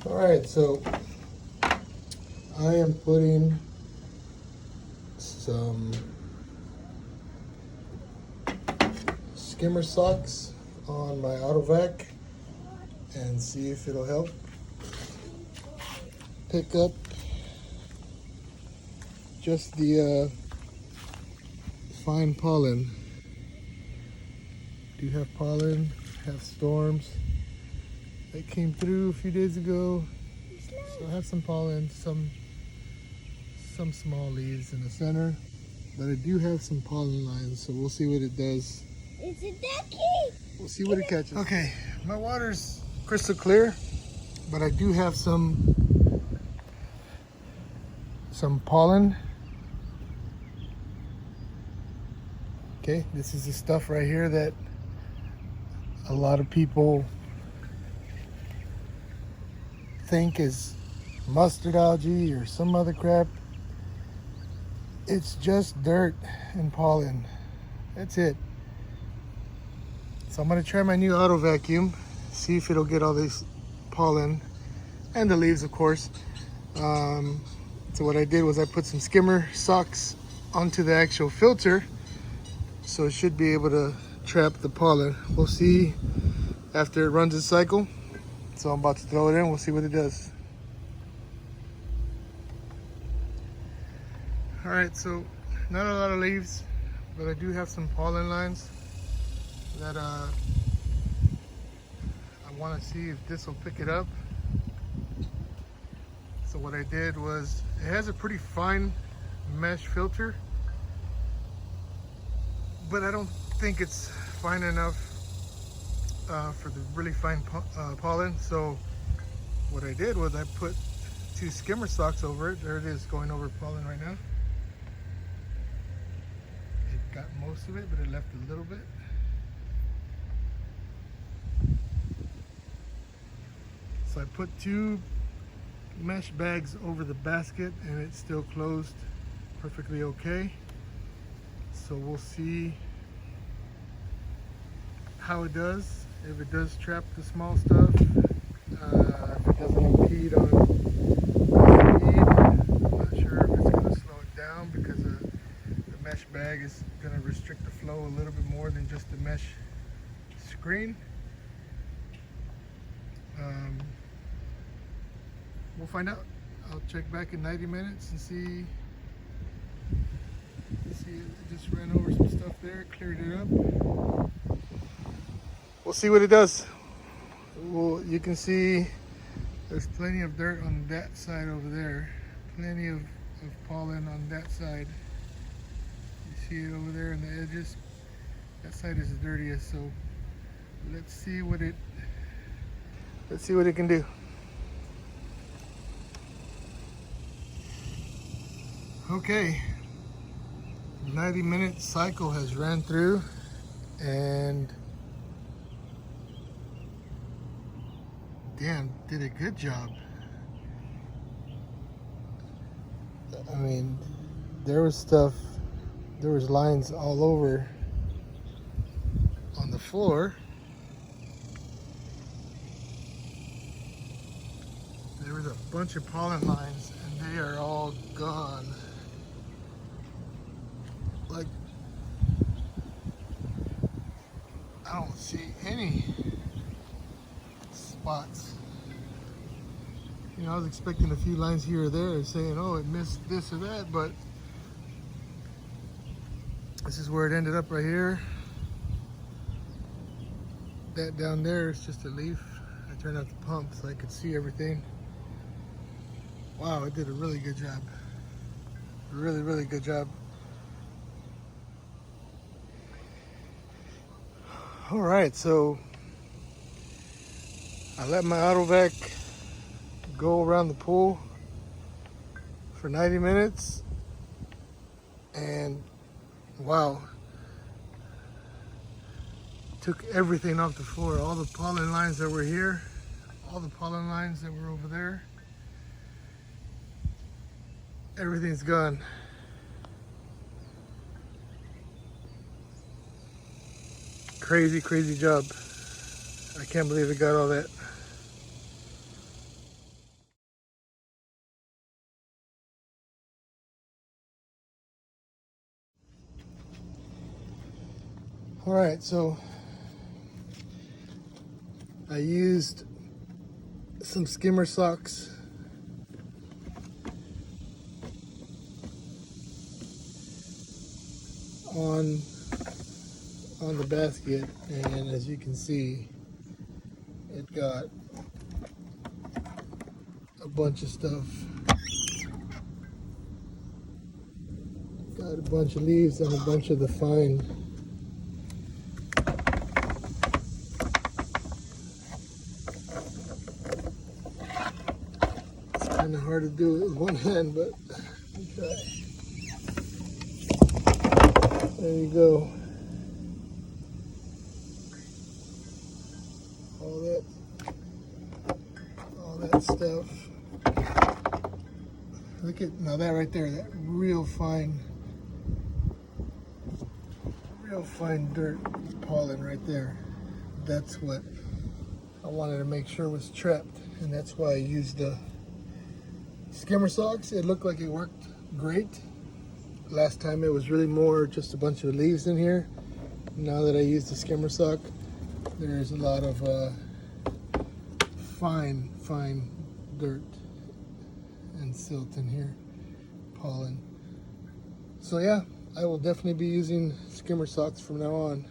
All right, so I am putting some skimmer socks on my Auto Vac and see if it'll help pick up just the fine pollen. Do have pollen, have storms that came through a few days ago. So I have some pollen, some small leaves in the center, but I do have some pollen lines, so we'll see what it does. Is it ducky? We'll see what it catches. Okay, my water's crystal clear, but I do have some pollen. Okay, this is the stuff right here that a lot of people think is mustard algae or some other crap. It's just dirt and pollen. That's it. So I'm gonna try my new auto vacuum, see if it'll get all this pollen and the leaves, of course. So what I did was I put some skimmer socks onto the actual filter, so it should be able to trap the pollen. We'll see after it runs its cycle. So I'm about to throw it in, we'll see what it does. All right, so not a lot of leaves, but I do have some pollen lines that I want to see if this will pick it up. So what I did was, it has a pretty fine mesh filter, but I don't think it's fine enough for the really fine pollen. So what I did was I put 2 skimmer socks over it. There it is, going over pollen right now. It got most of it, but it left a little bit. So I put 2 mesh bags over the basket and it's still closed perfectly okay. So we'll see how it does, if it does trap the small stuff, if it doesn't impede on speed. I'm not sure if it's going to slow it down because the mesh bag is going to restrict the flow a little bit more than just the mesh screen. We'll find out. I'll check back in 90 minutes and see. It just ran over some stuff there, cleared it up. We'll see what it does. Well, you can see there's plenty of dirt on that side over there. Plenty of pollen on that side. You see it over there in the edges. That side is the dirtiest, so let's see what it can do. Okay, 90-minute cycle has ran through and damn, did a good job. I mean, there was lines all over on the floor. There was a bunch of pollen lines and they are all gone. Like, I don't see any spots. You know, I was expecting a few lines here or there saying, oh, it missed this or that, but this is where it ended up right here. That down there is just a leaf. I turned out the pump so I could see everything. Wow, it did a really good job. Really, really good job. All right, so I let my Auto Vac go around the pool for 90 minutes and wow, took everything off the floor. All the pollen lines that were here, all the pollen lines that were over there, everything's gone. Crazy, crazy job. I can't believe it got all that. All right, so I used some skimmer socks on the basket, and as you can see, it got a bunch of stuff. Got a bunch of leaves and a bunch of the fine. It's kind of hard to do it with one hand, but I'll try. There you go. All that stuff. Look at, now that right there, that real fine dirt pollen right there. That's what I wanted to make sure was trapped, and that's why I used the skimmer socks. It looked like it worked great. Last time it was really more just a bunch of leaves in here. Now that I used the skimmer sock, there's a lot of fine dirt and silt in here, pollen. So yeah, I will definitely be using skimmer socks from now on.